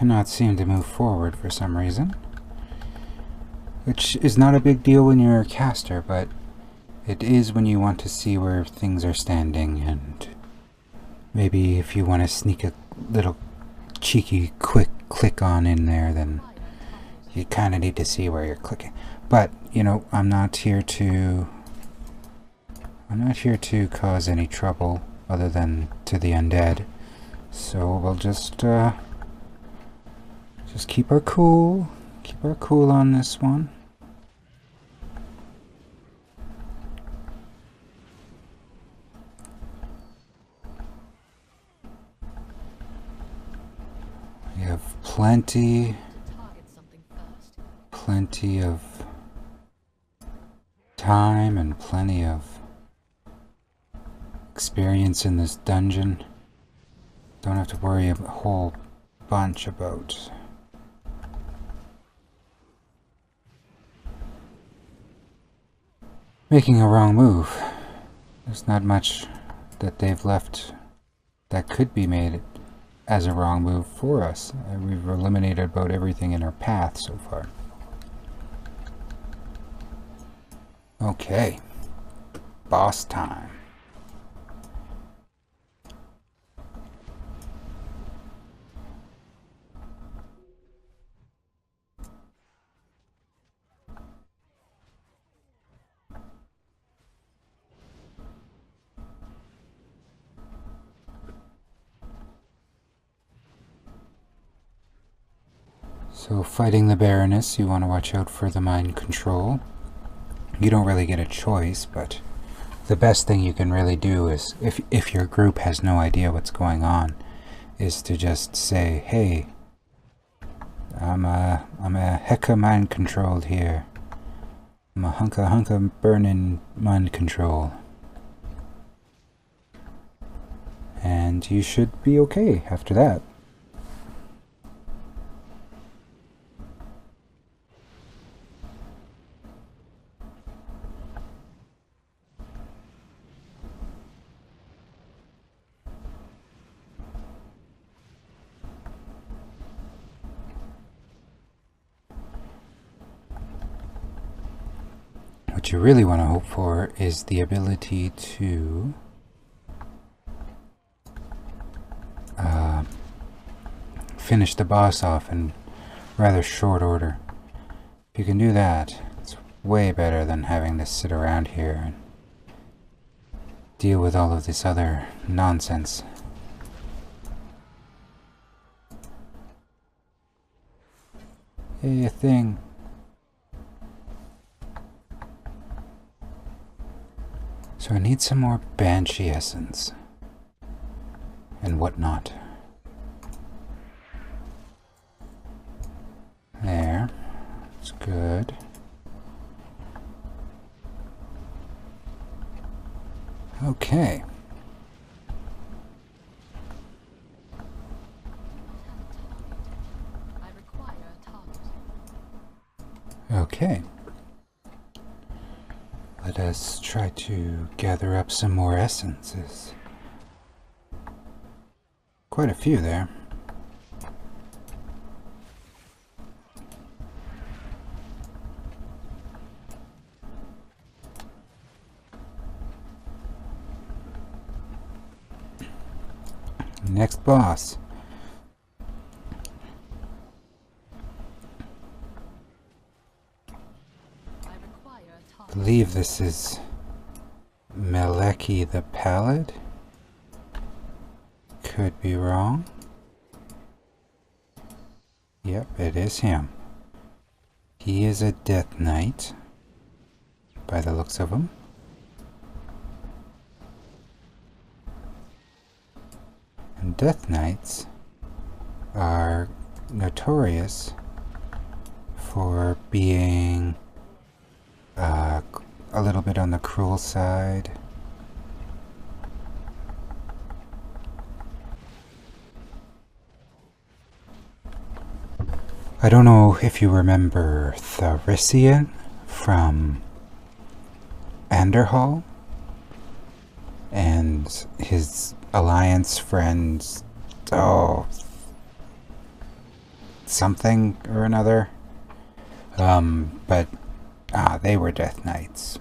cannot seem to move forward for some reason. Which is not a big deal when you're a caster, but it is when you want to see where things are standing, and maybe if you want to sneak a little cheeky quick click on in there, then you kind of need to see where you're clicking. But, you know, I'm not here to cause any trouble other than to the undead. So we'll just keep our cool. Keep our cool on this one. We have plenty of time and plenty of experience in this dungeon. Don't have to worry a whole bunch about making a wrong move. There's not much that they've left that could be made as a wrong move for us. We've eliminated about everything in our path so far. Okay, boss time. So fighting the Baroness, you want to watch out for the mind control. You don't really get a choice, but the best thing you can really do is, if your group has no idea what's going on, is to just say, hey, I'm a hecka mind controlled here. I'm a hunka burning mind control. And you should be okay after that. What you really want to hope for is the ability to finish the boss off in rather short order. If you can do that, it's way better than having to sit around here and deal with all of this other nonsense. Hey, a thing. So I need some more Banshee essence and whatnot. There, that's good. Okay. Okay. Let us try to gather up some more essences. Quite a few there. Next boss. I believe this is Malachy the Pallid. Could be wrong. Yep, it is him. He is a Death Knight, by the looks of him. And Death Knights are notorious for being a little bit on the cruel side. I don't know if you remember Tharisian from Anderhall and his alliance friends. Oh, something or another. But they were Death Knights.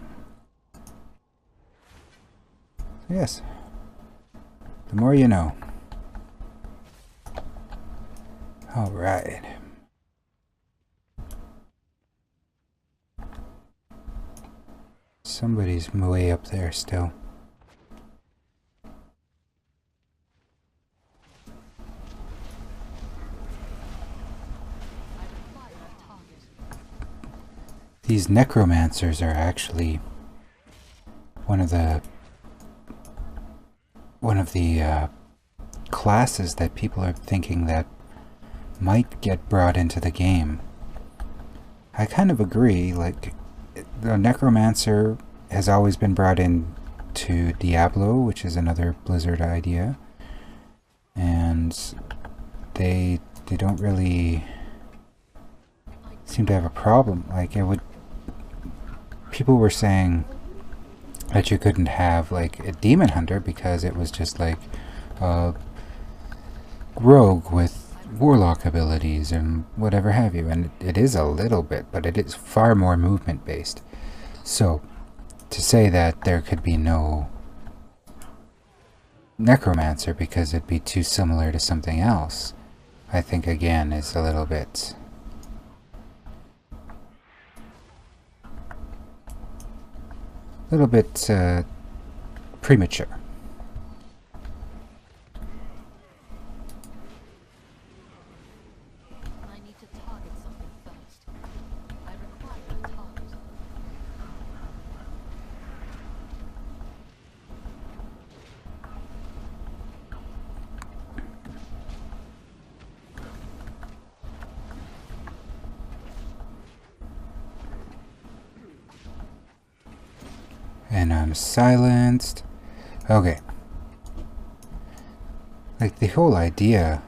Yes. The more you know. Alright. Somebody's way up there still. These necromancers are actually one of the classes that people are thinking that might get brought into the game. I kind of agree. Like, the necromancer has always been brought in to Diablo, which is another Blizzard idea, and they don't really seem to have a problem. Like, people were saying that you couldn't have like a demon hunter because it was just like a rogue with warlock abilities and whatever have you, and it is a little bit, but it is far more movement based. So to say that there could be no necromancer because it'd be too similar to something else, I think again is a little bit premature. I need to target something first. I require a target. And I'm silenced. Okay. Like, the whole idea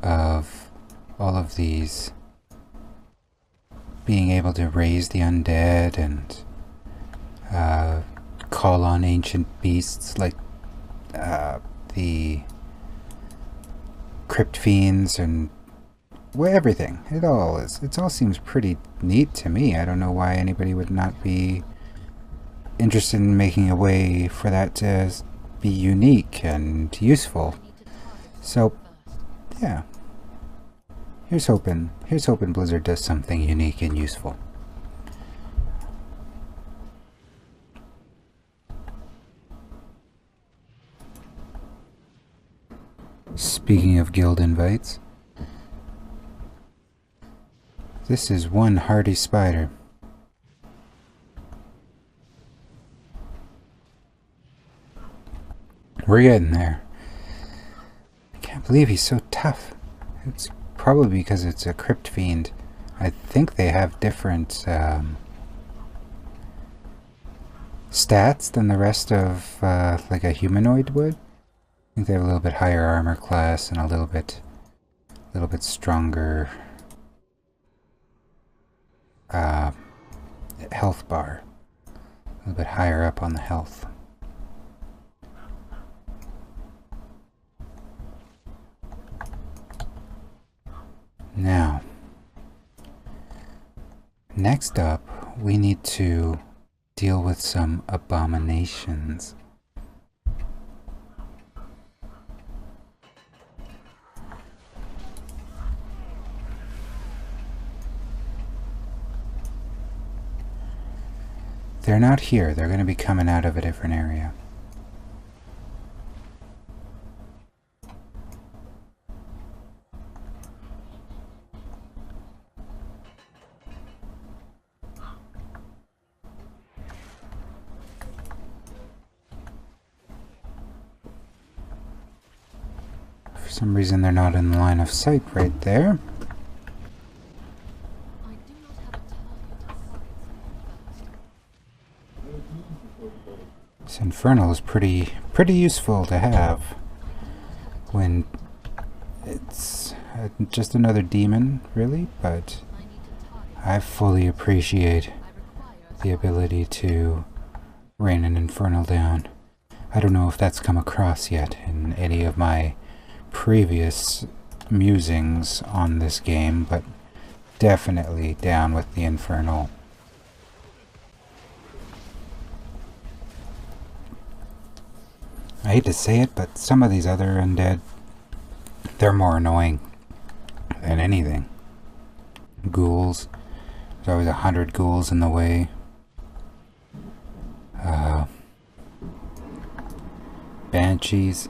of all of these being able to raise the undead and call on ancient beasts like the Crypt Fiends and everything. It all seems pretty neat to me. I don't know why anybody would not be interested in making a way for that to be unique and useful. So, yeah. Here's hoping Blizzard does something unique and useful. Speaking of guild invites, this is one hardy spider. We're getting there. I can't believe he's so tough. It's probably because it's a Crypt Fiend. I think they have different stats than the rest of like a humanoid would. I think they have a little bit higher armor class and a little bit stronger health bar. A little bit higher up on the health. Now, next up, we need to deal with some abominations. They're not here. They're going to be coming out of a different area. For some reason, they're not in the line of sight right there. This infernal is pretty useful to have when it's just another demon, really, but I fully appreciate the ability to rain an infernal down. I don't know if that's come across yet in any of my previous musings on this game, but definitely down with the Infernal. I hate to say it, but some of these other undead, they're more annoying than anything. Ghouls. There's always 100 ghouls in the way. Banshees.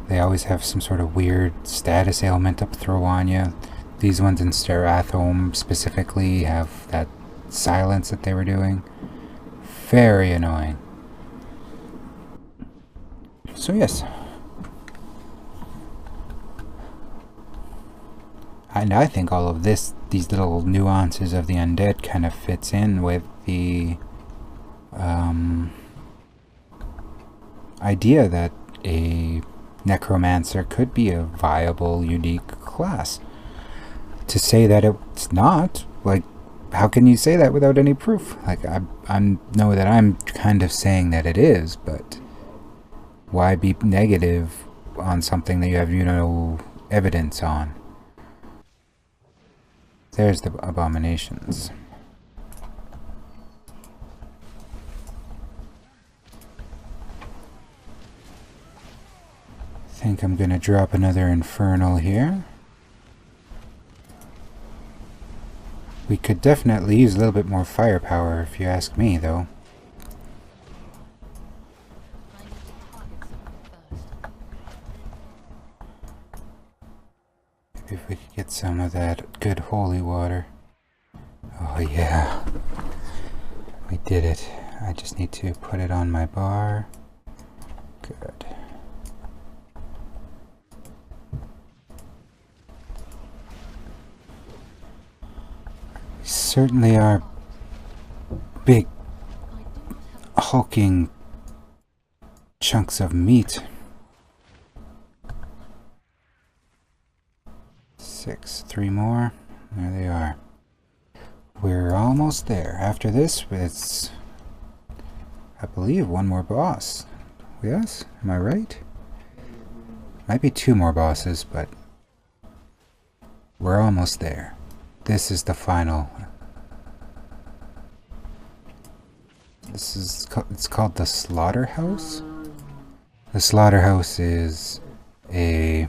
They always have some sort of weird status ailment up throw on you. These ones in Starathome specifically have that silence that they were doing. Very annoying. So yes. And I think all of these little nuances of the undead kind of fits in with the idea that a necromancer could be a viable, unique class. To say that it's not, like, how can you say that without any proof? Like, I know that I'm kind of saying that it is, but why be negative on something that you have, no evidence on? There's the abominations. I think I'm gonna drop another Infernal here. We could definitely use a little bit more firepower if you ask me, though. Maybe if we could get some of that good holy water. Oh yeah. We did it. I just need to put it on my bar. Good. Certainly are big, hulking chunks of meat. 6, 3 more. There they are. We're almost there. After this, it's, I believe, one more boss. Yes? Am I right? Might be 2 more bosses, but we're almost there. This is the final. It's called the Slaughterhouse. The Slaughterhouse is a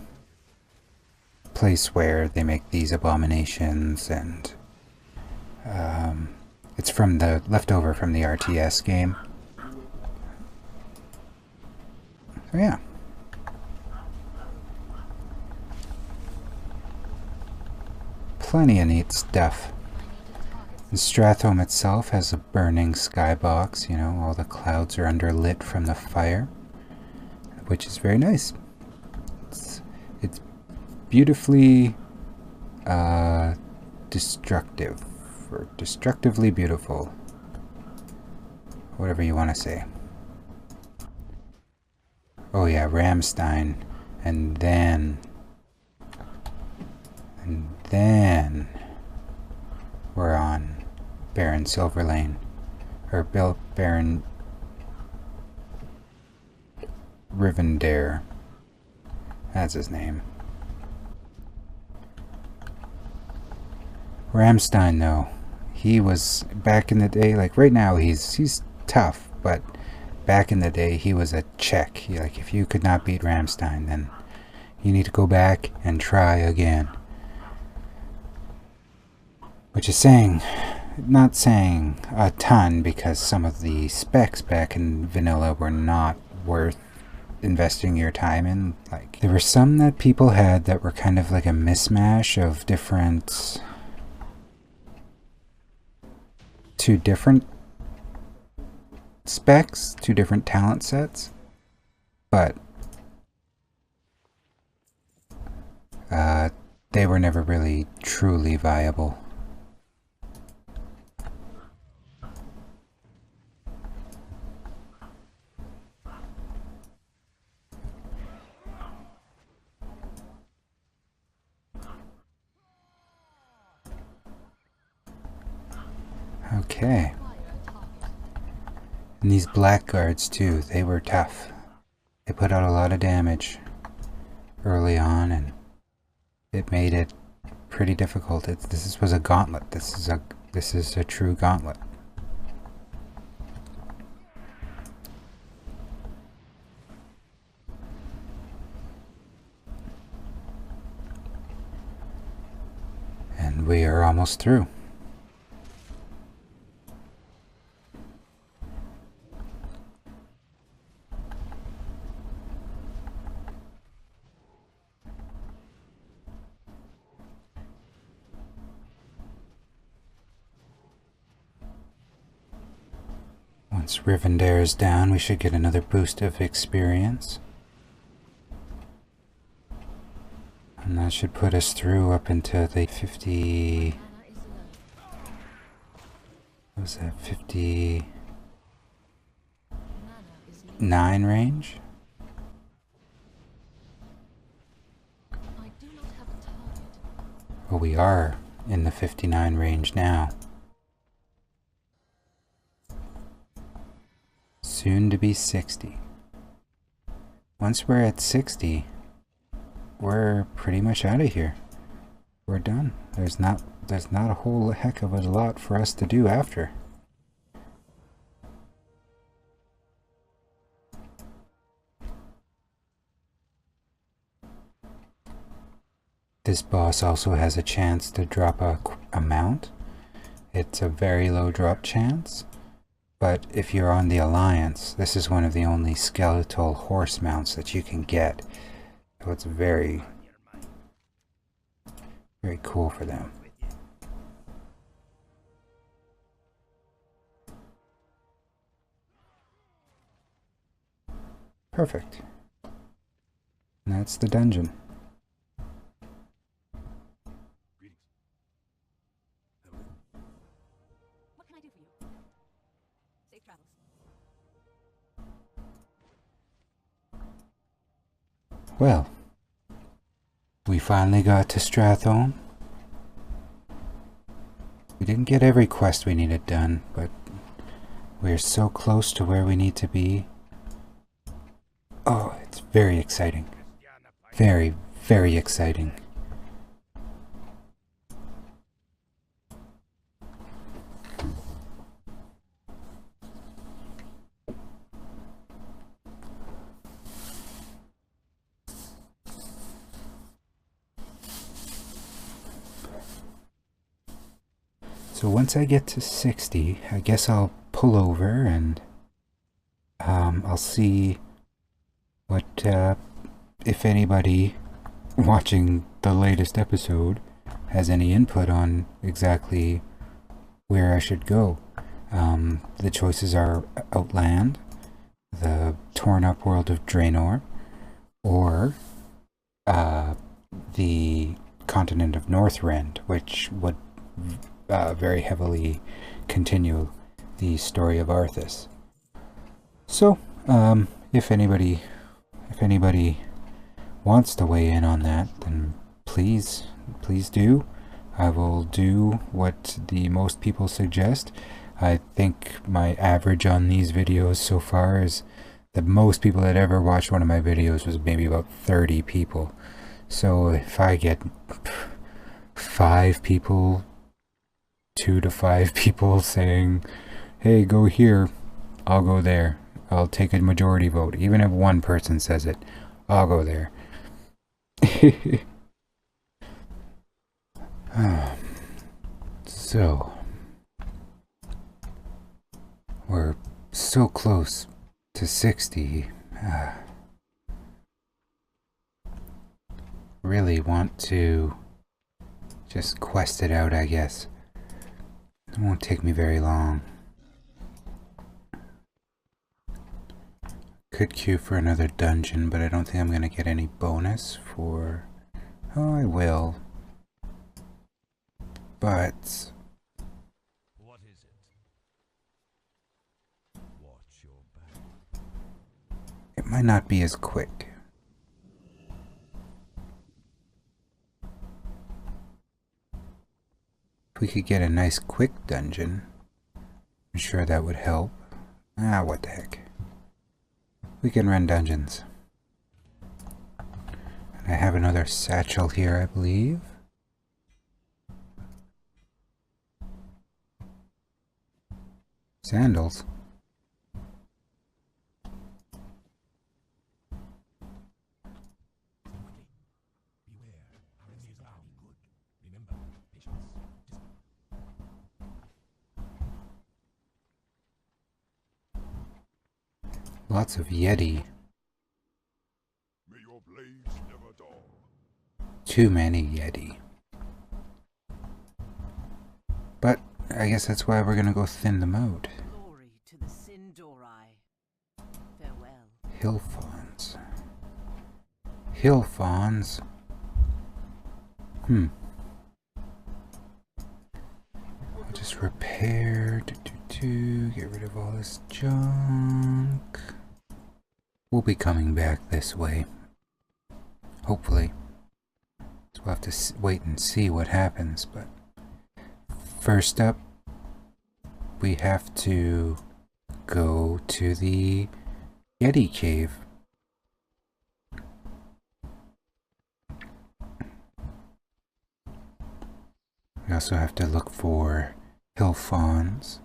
place where they make these abominations, and it's from the leftover from the RTS game. So yeah. Plenty of neat stuff. And Stratholme itself has a burning skybox, all the clouds are underlit from the fire, which is very nice. It's beautifully destructive, or destructively beautiful, whatever you want to say. Oh yeah, Ramstein, and then we're on Baron Silverlane, or Baron Rivendare. That's his name. Ramstein, though, he was back in the day. Like right now, he's tough, but back in the day, he was a check. Like if you could not beat Ramstein, then you need to go back and try again. Which is not saying a ton, because some of the specs back in vanilla were not worth investing your time in. Like there were some that people had that were kind of like a mismatch of two different specs, 2 different talent sets, but they were never really truly viable. Okay. And these blackguards too, they were tough. They put out a lot of damage early on, and it made it pretty difficult. This was a gauntlet. This is a true gauntlet. And we are almost through. Once Rivendare is down, we should get another boost of experience. And that should put us through up into the 50... what was that? 59 range? Well, we are in the 59 range now. Soon to be 60. Once we're at 60, we're pretty much out of here. We're done. There's not a whole heck of a lot for us to do after. This boss also has a chance to drop a mount. It's a very low drop chance. But if you're on the Alliance, this is one of the only skeletal horse mounts that you can get. So it's very, very cool for them. Perfect. And that's the dungeon. Well, we finally got to Stratholme. We didn't get every quest we needed done, but we're so close to where we need to be. Oh, it's very exciting. Very, very exciting. So once I get to 60, I guess I'll pull over and I'll see what, if anybody watching the latest episode has any input on exactly where I should go. The choices are Outland, the torn up world of Draenor, or the continent of Northrend, which would very heavily continue the story of Arthas. So, if anybody wants to weigh in on that, then please do. I will do what the most people suggest. I think my average on these videos so far is the most people that ever watched one of my videos was maybe about 30 people. So if I get 5 people, 2 to 5 people saying, hey, go here, I'll go there. I'll take a majority vote. Even if one person says it, I'll go there. So, we're so close to 60. Really want to just quest it out, I guess. It won't take me very long. Could queue for another dungeon, but I don't think I'm going to get any bonus for... Oh, I will. But... What is it? Watch your back. it might not be as quick. If we could get a nice quick dungeon, I'm sure that would help. Ah, what the heck. We can run dungeons. And I have another satchel here, I believe. Sandals. Lots of Yeti. May your blades never dull. Too many Yeti. But I guess that's why we're gonna go thin them out. Glory to the Sindorai. Farewell. Hill fawns. Hill fawns. I'll just repair. Get rid of all this junk. We'll be coming back this way. Hopefully. So we'll have to wait and see what happens, but first up, we have to go to the Yeti cave. We also have to look for hill fawns.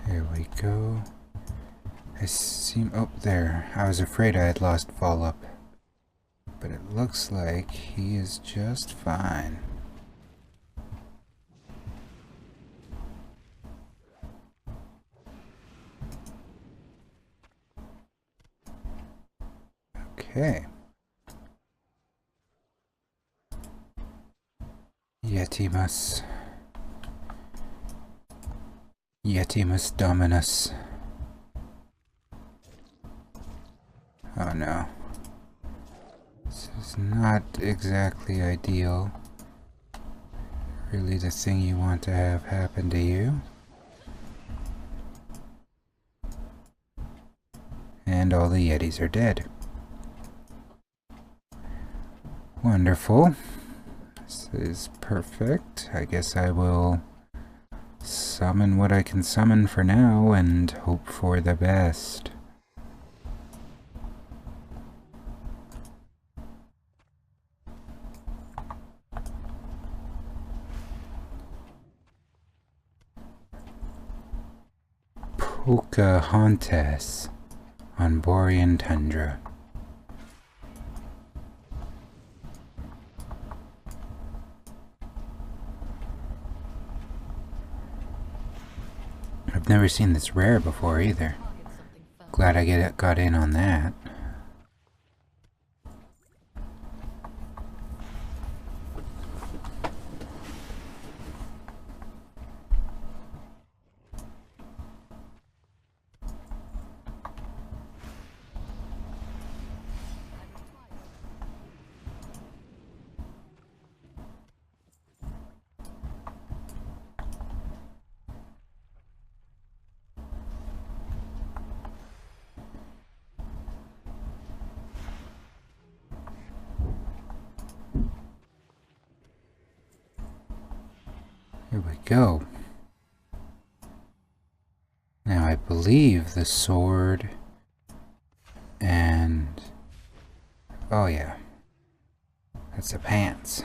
There we go. I seem up there. I was afraid I had lost Fall-Up, but it looks like he is just fine. Okay. Yetimus. Yetimus Dominus. Oh no. This is not exactly ideal. Really the thing you want to have happen to you. And all the Yetis are dead. Wonderful. This is perfect. I guess I will summon what I can summon for now and hope for the best. Pocahontas on Borean Tundra. I've never seen this rare before either. Glad I got in on that. Here we go. Now I believe the sword and... oh yeah. That's the pants.